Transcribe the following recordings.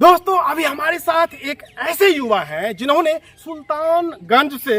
दोस्तों अभी हमारे साथ एक ऐसे युवा हैं जिन्होंने सुल्तानगंज से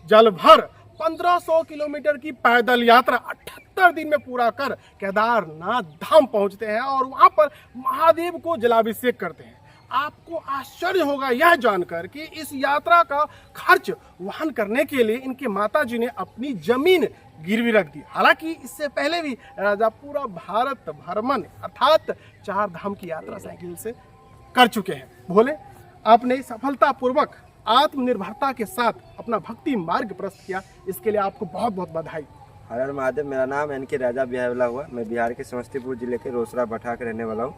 जल भर 1500 किलोमीटर की पैदल यात्रा 78 दिन में पूरा कर केदारनाथ धाम पहुंचते हैं और वहां पर महादेव को जलाभिषेक करते हैं। आपको आश्चर्य होगा यह जानकर कि इस यात्रा का खर्च वहन करने के लिए इनके माताजी ने अपनी जमीन गिरवी रख दी। हालांकि इससे पहले भी राजा पूरा भारत भ्रमण अर्थात 4 धाम की यात्रा साइकिल से कर चुके हैं। भोले, आपने सफलतापूर्वक आत्मनिर्भरता के साथ अपना भक्ति मार्ग प्रस्तुत किया, इसके लिए आपको बहुत बहुत बधाई। हर हर महादेव। मेरा नाम एन के राजा बिहावला हुआ। मैं बिहार के समस्तीपुर जिले के रोसड़ा भट्टा के रहने वाला हूँ।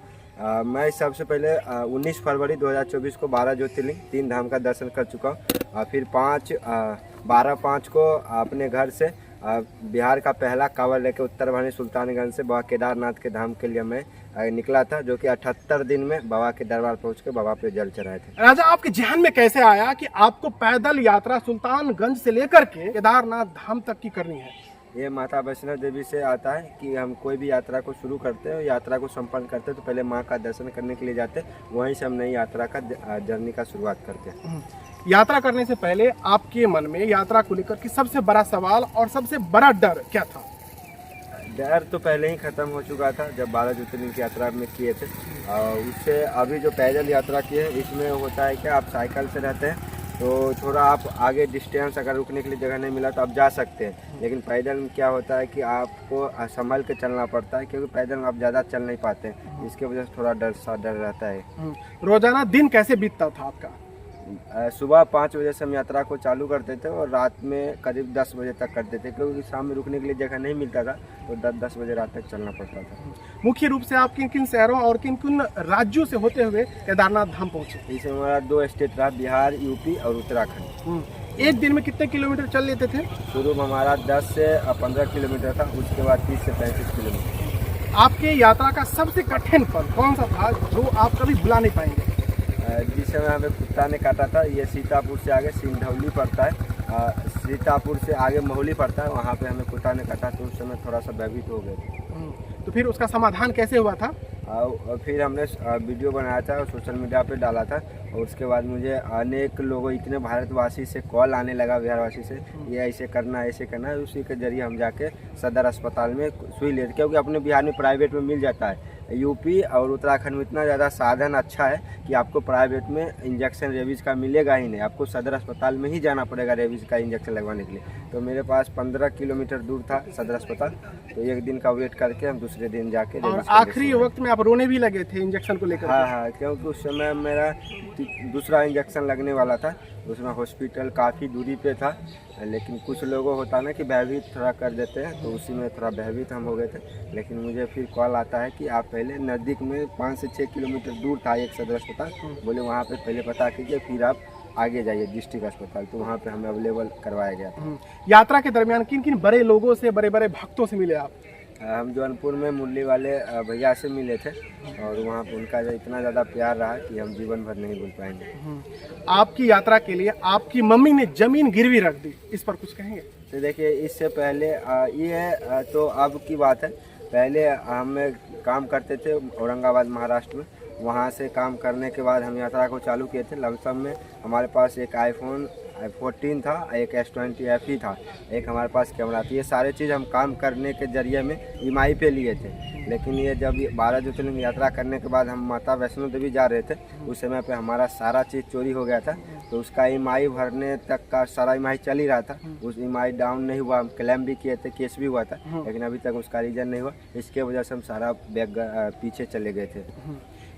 मैं सबसे पहले 19 फरवरी 2024 को 12 ज्योतिर्लिंग 3 धाम का दर्शन कर चुका हूँ। फिर 12/5 को अपने घर से बिहार का पहला कांवड़ लेकर उत्तर वाहिनी सुल्तानगंज से बाबा केदारनाथ के धाम के लिए मैं निकला था, जो कि 78 दिन में बाबा के दरबार पहुंच के बाबा पे जल चढ़ाए थे। राजा, आपके जहन में कैसे आया कि आपको पैदल यात्रा सुल्तानगंज से लेकर के केदारनाथ धाम तक की करनी है? ये माता वैष्णो देवी से आता है कि हम कोई भी यात्रा को शुरू करते हैं, यात्रा को संपन्न करते हैं तो पहले माँ का दर्शन करने के लिए जाते हैं, वहीं से हम नई यात्रा का जर्नी का शुरुआत करते हैं। यात्रा करने से पहले आपके मन में यात्रा को लेकर के सबसे बड़ा सवाल और सबसे बड़ा डर क्या था? डर तो पहले ही खत्म हो चुका था जब 12 ज्योतिर्लिंग की यात्रा में किए थे। उससे अभी जो पैदल यात्रा की है इसमें होता है कि आप साइकिल से रहते हैं तो थोड़ा आप आगे डिस्टेंस अगर रुकने के लिए जगह नहीं मिला तो आप जा सकते हैं, लेकिन पैदल में क्या होता है कि आपको संभल के चलना पड़ता है, क्योंकि पैदल में आप ज़्यादा चल नहीं पाते हैं। इसके वजह से थोड़ा डर रहता है। रोजाना दिन कैसे बीतता था आपका? सुबह 5 बजे से हम यात्रा को चालू करते थे और रात में करीब 10 बजे तक करते थे, क्योंकि शाम में रुकने के लिए जगह नहीं मिलता था तो 10 बजे रात तक चलना पड़ता था। मुख्य रूप से आप किन किन शहरों और किन किन राज्यों से होते हुए केदारनाथ धाम पहुंचे? इसमें हमारा 2 स्टेट रहा, बिहार, यूपी और उत्तराखंड। एक दिन में कितने किलोमीटर चल लेते थे? शुरू में हमारा 10 से 15 किलोमीटर था, उसके बाद 30 से 35 किलोमीटर। आपके यात्रा का सबसे कठिन पल कौन सा था जो आप कभी भुला नहीं पाएंगे? जिस समय हमें कुत्ता ने काटा था, ये सीतापुर से आगे सिंधौली पड़ता है, सीतापुर से आगे मोहली पड़ता है, वहाँ पे हमें कुत्ता ने काटा तो उस समय थोड़ा सा भयभीत हो गए थे। तो फिर उसका समाधान कैसे हुआ था? और फिर हमने वीडियो बनाया था और सोशल मीडिया पे डाला था, और उसके बाद मुझे अनेक लोगों, इतने भारतवासी से कॉल आने लगा, बिहारवासी से, ये ऐसे करना ऐसे करना। उसी के जरिए हम जाके सदर अस्पताल में सुई लेते, क्योंकि अपने बिहार में प्राइवेट में मिल जाता है। यूपी और उत्तराखंड में इतना ज़्यादा साधन अच्छा है कि आपको प्राइवेट में इंजेक्शन रेबीज़ का मिलेगा ही नहीं, आपको सदर अस्पताल में ही जाना पड़ेगा रेबीज़ का इंजेक्शन लगवाने के लिए। तो मेरे पास 15 किलोमीटर दूर था सदर अस्पताल, तो एक दिन का वेट करके हम दूसरे दिन जाके। और आखिरी वक्त में आप रोने भी लगे थे इंजेक्शन को लेकर? हाँ, क्योंकि उस समय मेरा दूसरा इंजेक्शन लगने वाला था, उसमें हॉस्पिटल काफ़ी दूरी पे था, लेकिन कुछ लोगों होता ना कि भयभीत थोड़ा कर देते हैं, तो उसी में थोड़ा भयभीत हम हो गए थे। लेकिन मुझे फिर कॉल आता है कि आप पहले नज़दीक में 5 से 6 किलोमीटर दूर था एक सदर अस्पताल, बोले वहाँ पे पहले पता कीजिए फिर आप आगे जाइए डिस्ट्रिक्ट अस्पताल, तो वहाँ पे हमें अवेलेबल करवाया गया था। यात्रा के दरमियान किन किन बड़े लोगों से, बड़े बड़े भक्तों से मिले आप? हम जौनपुर में मुरली वाले भैया से मिले थे, और वहाँ पर उनका इतना ज़्यादा प्यार रहा कि हम जीवन भर नहीं भूल पाएंगे। आपकी यात्रा के लिए आपकी मम्मी ने जमीन गिरवी रख दी, इस पर कुछ कहेंगे? तो देखिए, इससे पहले ये तो अब की बात है, पहले हम काम करते थे औरंगाबाद महाराष्ट्र में, वहाँ से काम करने के बाद हम यात्रा को चालू किए थे। लमसम में हमारे पास एक iPhone 14 था, एक S20 FE था, एक हमारे पास कैमरा था। ये सारे चीज़ हम काम करने के जरिए में EMI पे लिए थे। लेकिन ये जब 12 ज्योतिर्लिंग यात्रा करने के बाद हम माता वैष्णो देवी जा रहे थे, उस समय पे हमारा सारा चीज़ चोरी हो गया था, तो उसका EMI भरने तक का सारा EMI चल ही रहा था। उस EMI डाउन नहीं हुआ, हम क्लेम भी किए थे, केस भी हुआ था, लेकिन अभी तक उसका रीजन नहीं हुआ। इसके वजह से हम सारा बैग पीछे चले गए थे।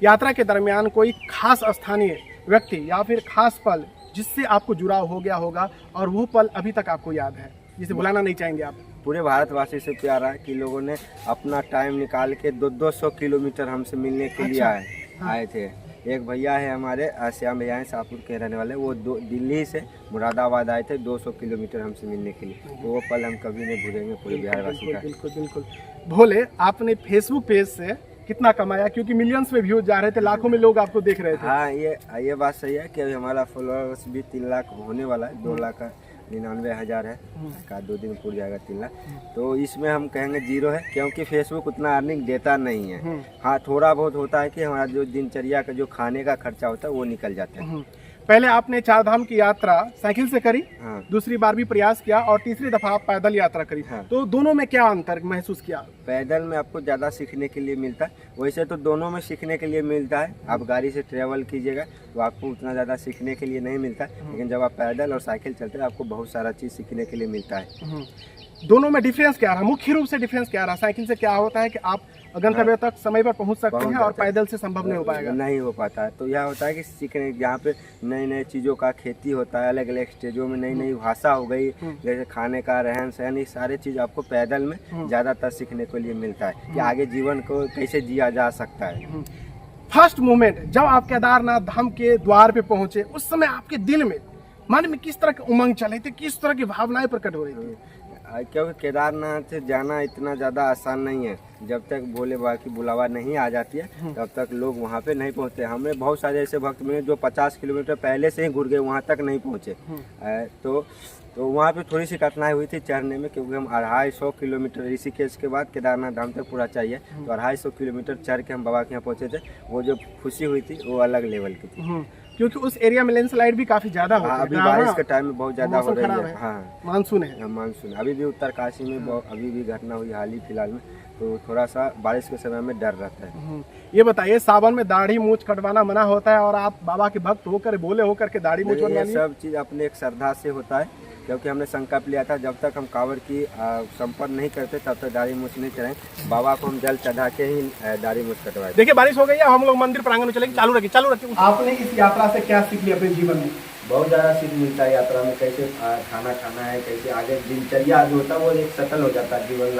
यात्रा के दरमियान कोई खास स्थानीय व्यक्ति या फिर खास पल जिससे आपको जुड़ाव हो गया होगा और वो पल अभी तक आपको याद है, जिसे भुलाना नहीं चाहेंगे आप? पूरे भारतवासी से प्यार है कि लोगों ने अपना टाइम निकाल के 200 किलोमीटर हमसे मिलने के लिए आए थे। एक भैया है हमारे, श्याम भैया हैं, शाहपुर के रहने वाले, वो दिल्ली से मुरादाबाद आए थे 200 किलोमीटर हमसे मिलने के लिए। तो वो पल हम कभी नहीं भूलेंगे पूरे बिहारवासी का। बिल्कुल। भोले, आपने फेसबुक पेज से कितना कमाया? क्योंकि मिलियंस में व्यूज जा रहे थे, लाखों में लोग आपको देख रहे थे। हाँ, ये बात सही है कि अभी हमारा फॉलोअर्स भी 3 लाख होने वाला है, 2 लाख का 99,000 है, एक आध 2 दिन पूर जाएगा 3 लाख। तो इसमें हम कहेंगे जीरो है, क्योंकि फेसबुक उतना अर्निंग देता नहीं है। हाँ, थोड़ा बहुत होता है कि हमारा जो दिनचर्या का जो खाने का खर्चा होता है वो निकल जाता है। पहले आपने 4 धाम की यात्रा साइकिल से करी, हाँ। दूसरी बार भी प्रयास किया और तीसरी दफा आप पैदल यात्रा करी। हाँ। तो दोनों में क्या अंतर महसूस किया? पैदल में आपको ज़्यादा सीखने के लिए मिलता है, वैसे तो दोनों में सीखने के लिए मिलता है। आप गाड़ी से ट्रेवल कीजिएगा तो आपको उतना ज़्यादा सीखने के लिए नहीं मिलता, लेकिन जब आप पैदल और साइकिल चलते हैं आपको बहुत सारा चीज़ सीखने के लिए मिलता है। दोनों में डिफरेंस क्या रहा? मुख्य रूप से डिफरेंस क्या रहा? साइकिल से क्या होता है कि आप गंतव्य तक समय पर पहुंच सकते हैं और पैदल से संभव नहीं हो पाएगा। नहीं हो पाता है। तो यह होता है कि सीखने जहाँ पे नई नई चीज़ों का खेती होता है, अलग अलग स्टेजों में नई नई भाषा हो गई, जैसे खाने का, रहन सहन, ये सारे चीज़ आपको पैदल में ज़्यादातर सीखने के लिए मिलता है कि आगे जीवन को कैसे जिया जा सकता है। फर्स्ट मोमेंट जब आप केदारनाथ धाम के द्वार पे पहुंचे, उस समय आपके दिल में, मन में किस तरह की उमंग चले थे, किस तरह की भावनाएं प्रकट हो रही थी? क्योंकि केदारनाथ जाना इतना ज़्यादा आसान नहीं है। जब तक भोले बाबा की बुलावा नहीं आ जाती है तब तक लोग वहाँ पे नहीं पहुँचते। हमें बहुत सारे ऐसे भक्त मिले जो 50 किलोमीटर पहले से ही घुर गए, वहाँ तक नहीं पहुँचे। तो वहाँ पे थोड़ी सी कठिनाई हुई थी चढ़ने में, क्योंकि हम 250 किलोमीटर ऋषिकेश के बाद केदारनाथ धाम तक पूरा चाहिए, तो 250 किलोमीटर चढ़ के हम बाबा के यहाँ पहुँचे थे। वो जो खुशी हुई थी वो अलग लेवल की थी, क्योंकि उस एरिया में लैंडस्लाइड भी काफी ज्यादा होता है। अभी बारिश के टाइम में बहुत ज्यादा हो रही है। हाँ, मानसून है। मानसून अभी भी उत्तरकाशी में अभी भी घटना हुई हाल ही फिलहाल में, तो थोड़ा सा बारिश के समय में डर रहता है। ये बताइए, सावन में दाढ़ी मूछ कटवाना मना होता है और आप बाबा के भक्त होकर, बोले होकर के दाढ़ी मूछ बनवा लिए? सब चीज अपने एक श्रद्धा से होता है, क्योंकि हमने संकल्प लिया था जब तक हम कांवड़ की संपर्क नहीं करते तब तक दाढ़ी मूछ नहीं चढ़ाएं। बाबा को हम जल चढ़ा के ही दाढ़ी मूछ कटवाए। देखिए बारिश हो गई है, हम लोग मंदिर प्रांगण में चलेंगे। चालू रखिए। आपने इस यात्रा से क्या सीख लिया अपने जीवन में? बहुत ज़्यादा सीख मिलता है यात्रा में, कैसे खाना खाना है, कैसे आगे दिनचर्या जो होता है वो एक सेटल हो जाता है, जीवन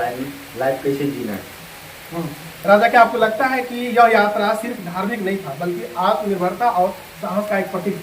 लाइफ कैसे जीना है। राजा, क्या आपको लगता है कि यह यात्रा सिर्फ धार्मिक नहीं था बल्कि आत्मनिर्भरता और साहस का एक प्रतीक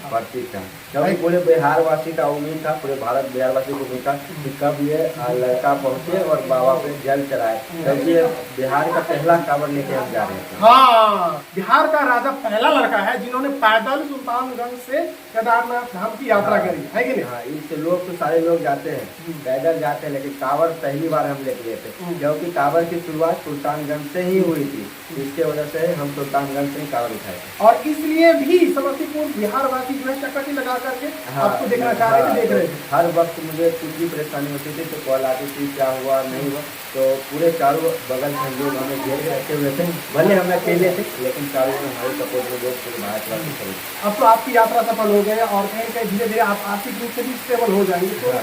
था? क्योंकि पूरे बिहार वासी का उम्मीद था, पूरे भारत बिहार वासी को उम्मीद था कि कब ये लड़का पहुंचे और बाबा पे जल चढ़ाए, क्योंकि ये बिहार का पहला कांवड़ लेके हम जा रहे थे। हाँ, बिहार का राजा पहला लड़का है जिन्होंने पैदल सुल्तानगंज से केदारनाथ धाम की यात्रा करी है कि नहीं? हाँ, इससे लोग तो सारे लोग जाते हैं, पैदल जाते हैं, लेकिन कांवड़ पहली बार हम लेके गए थे, क्योंकि कांवड़ की शुरुआत सुल्तानगंज से ही हुई थी। इसके वजह से हम सुल्तानगंज से ही कांवड़ उठाए और इसलिए भी समस्तीपुर बिहार वासी जो है चक्कर लगा करके आपको देखना चाह रहे थे, देख रहे थे। हर वक्त मुझे कुछ भी परेशानी होती थी तो कॉल आती थी, क्या हुआ नहीं हुआ, तो पूरे चारों बगल से लोग हमें घेर के रखे हुए थे। भले हम अकेले थे लेकिन चारों में हमारे सपोर्ट में लोग पूरे भारतवासी थे। अब तो आपकी यात्रा सफल हो गई और कहीं कहीं धीरे धीरे आप आर्थिक रूप से भी स्टेबल हो जाएंगे। तो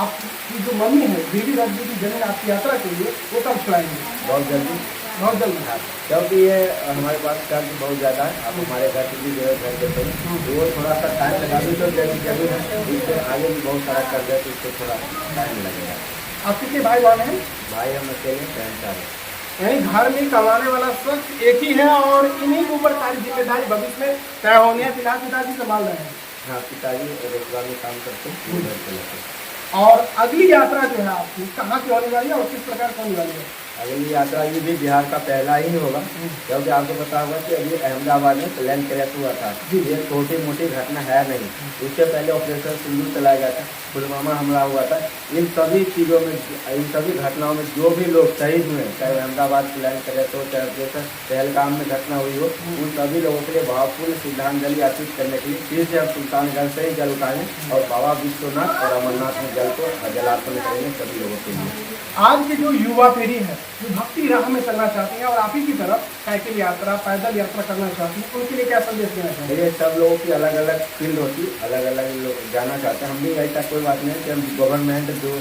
आपकी जो मम्मी है बीवी रजनी की जमीन आपकी यात्रा के लिए वो कब छुड़ाएंगे? बहुत जल्दी। क्योंकि ये हमारे पास कर्ज बहुत ज़्यादा है। अब हमारे घर से भी जो है घर देते हैं तो वो थोड़ा सा टाइम लगा भी, तो जमीन है इससे आगे भी बहुत सारा कर्ज है तो उसको थोड़ा टाइम लगेगा। आप कितने भाई बहन हैं? भाई हम अकेले पहनता है, यानी घर में कमाने वाला शख्स एक ही है और इन्हीं के ऊपर सारी जिम्मेदारी भविष्य में तय होनी है। फिलहाल पिताजी संभाल रहे हैं। हाँ, पिताजी रेस्टोरेंट में काम करते हैं, घर चलाते हैं। और अगली यात्रा जो है आपकी कहाँ की होने वाली है और किस प्रकार की होने वाली है? अगली यात्रा ये भी बिहार का पहला ही होगा, क्योंकि आपको पता होगा कि अभी अहमदाबाद में प्लेन क्रैश हुआ था। ये छोटी मोटी घटना है नहीं, उससे पहले ऑपरेशन सिंदूर चलाया गया था, पुलवामा हमला हुआ था। इन सभी चीज़ों में, इन सभी घटनाओं में जो भी लोग शहीद हुए, चाहे अहमदाबाद प्लेन क्रैश हो, चाहे ऑपरेशन पहलगाम में घटना हुई हो, उन सभी लोगों के लिए भावपूर्ण श्रद्धांजलि अर्पित करने के लिए फिर से हम सुल्तानगंज से ही जल उठाएंगे और बाबा विश्वनाथ और अमरनाथ में जल को जलार्पण करेंगे सभी लोगों के लिए। आज की जो युवा पीढ़ी है जो भक्ति राह में चलना चाहती है और आप ही की तरफ साइकिल यात्रा, पैदल यात्रा करना चाहती है, उनके लिए क्या संदेश देना चाहिए? ये सब लोगों की अलग अलग फील्ड होती है, अलग अलग लोग जाना चाहते हैं। हम भी ऐसा कोई बात नहीं कि हम गवर्नमेंट जो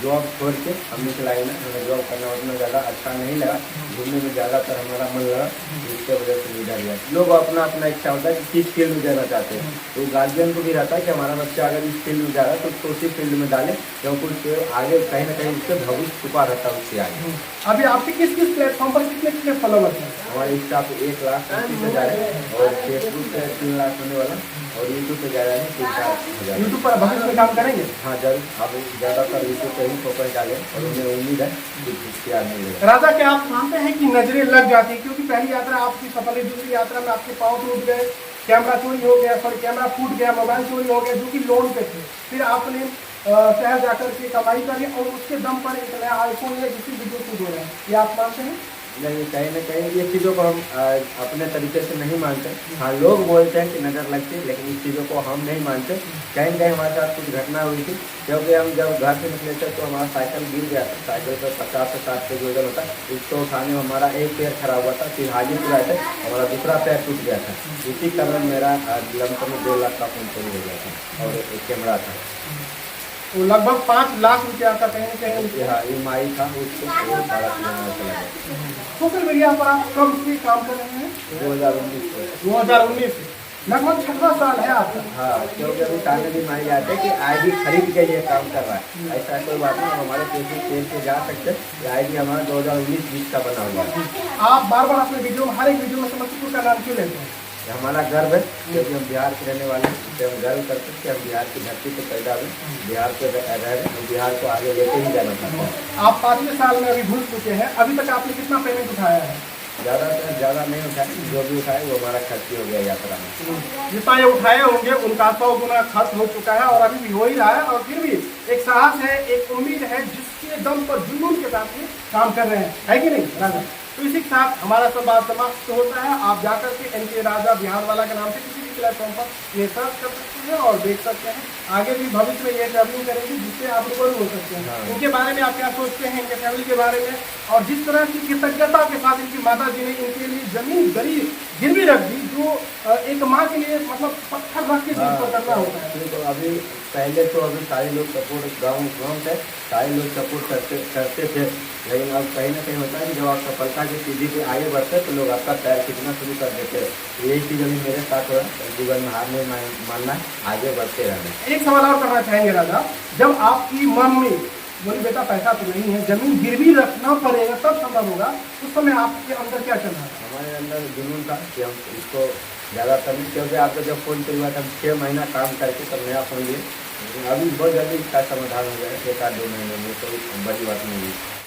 जॉब छोड़ के हम निकलाए ना, हमें जॉब करना उतना ज़्यादा अच्छा नहीं लगा, घूमने में ज़्यादातर हमारा मन लगा, जिसके वजह से निकल गया। लोग अपना अपना इच्छा होता है कि किस फील्ड में जाना चाहते हैं, तो गार्जियन को भी रहता है कि हमारा बच्चा अगर इस फील्ड में जा रहा है तो उसी फील्ड में डालें, क्योंकि उसके आगे कहीं ना कहीं उससे भविष्य छुपा रहता है उससे आगे। अभी आपके किस किस प्लेटफॉर्म पर कितने फॉलोवर्स हैं? हमारे इंस्टा पे 1,35,000 है और फेसबुक पे 3 लाख होने वाला और यूट्यूब पे जा रहा है 3-4 यूट्यूब पर भविष्य में काम करेंगे? हाँ जरूर, आप ज़्यादातर यूट्यूब पे ही फोकस डालें और उन्हें उम्मीद है कि इख्तियार मिलेगा। राजा, क्या आप मानते हैं कि नजरें लग जाती है? क्योंकि पहली यात्रा आपकी सफल है, दूसरी यात्रा में आपके पाँव टूट गए, कैमरा चोरी हो गया, कैमरा फूट गया, मोबाइल चोरी हो गया जो कि लोन पे थे, फिर आपने शहर जाकर के कमाई करें और उसके दम पर एक नया आईफोन या दूसरी वीडियो शूट हो रहे हैं, ये आप मानते हैं? नहीं, कहीं ना कहीं ये चीज़ों को हम अपने तरीके से नहीं मानते। हाँ, लोग बोलते हैं कि नज़र लगती है, लेकिन इस चीज़ों को हम नहीं मानते। कहीं ना कहीं हमारे साथ कुछ घटना हुई थी, क्योंकि हम जब घर से निकले थे तो हमारा साइकिल गिर गया था। साइकिल पर 50 से 60 के वजन होता है, इसको उठाने में हमारा एक पैर खराब हुआ था। फिर हाजीपुर आए थे, हमारा दूसरा पैर टूट गया था। इसी कारण मेरा लमसम 2 लाख का फोन चोरी हो गया था और एक कैमरा था। तो लगभग 5 लाख रुपया का कहीं ना कहीं हाँ, EMI था, उसको 3.5 चला गया। सोशल मीडिया पर आप कब से काम कर रहे हैं? 2019 में। 2019 से, लगभग 16 साल है आपका। हाँ, क्योंकि अभी ताने भी मारी जाते हैं कि ID खरीद के ये काम कर रहा है। ऐसा कोई बात नहीं, हमारे पैसे तेल से जा सकते हैं। ID हमारा 2019-20 का बना हुआ है। आप बार बार अपने वीडियो में, हर एक वीडियो में समस्तीपुर का नाम क्यों लेते हैं? ये हमारा गर्व है, क्योंकि हम बिहार के रहने वाले हैं। इससे हम गर्व करते हैं कि हम बिहार की धरती पर पैदा हुए, बिहार पे रह रहे हैं, हम बिहार को आगे लेके ही जाना चाहते हैं। आप 5वें साल में अभी घुस चुके हैं, अभी तक आपने कितना पेमेंट उठाया है? ज़्यादा से ज़्यादा नहीं उठाए, जो भी उठाए वो हमारा खर्च ही हो गया यात्रा में। जितना ये उठाए होंगे उनका 100 गुना खर्च हो चुका है और अभी भी हो ही रहा है। और फिर भी एक साहस है, एक उम्मीद है, जिसके दम पर जुनून के साथ ये काम कर रहे हैं, है कि नहीं राजा? तो इसी के साथ हमारा संवाद समाप्त होता है। आप जाकर के NK राजा बिहार वाला के नाम से किसी भी प्लेटफॉर्म पर ये सर्च कर सकते हैं और देख सकते हैं। आगे भी भविष्य में ये ट्रैवलिंग करेंगे जिससे आप रूबरू हो सकते हैं। इनके बारे में आप क्या सोचते हैं, इनके फैमिली के बारे में, और जिस तरह की कृतज्ञता के साथ इनकी माता जी ने इनके लिए जमीन गिरवी रख दी, जो एक माँ के लिए मतलब पत्थर रख के जिनको करना होता है। तो अभी पहले तो अभी सारे लोग सपोर्ट गाँव से सारे लोग सपोर्ट करते थे, लेकिन अब कहीं ना कहीं होता है कि जब आप सफलता की सीढ़ी पे आगे बढ़ते हैं तो लोग आपका पैर खींचना शुरू कर देते हैं। यही चीज़ अभी मेरे साथ हो रहा है। जीवन में हार नहीं मानना, आगे बढ़ते रहना। एक सवाल और करना चाहेंगे राजा, जब आपकी मम्मी बोली बेटा पैसा तो नहीं है, जमीन गिरवी रखना पड़ेगा तब संभव होगा, उस समय आपके अंदर क्या चल रहा था? हमारे अंदर जुनून था कि हम इसको ज़्यादा करने, क्योंकि आपको जब फ़ोन चल हुआ था 6 महीना काम करके तब नया फ़ोन लिए। अभी बहुत जल्दी इसका समाधान हो गया, 1 आध 2 महीने में, कोई बड़ी बात नहीं है।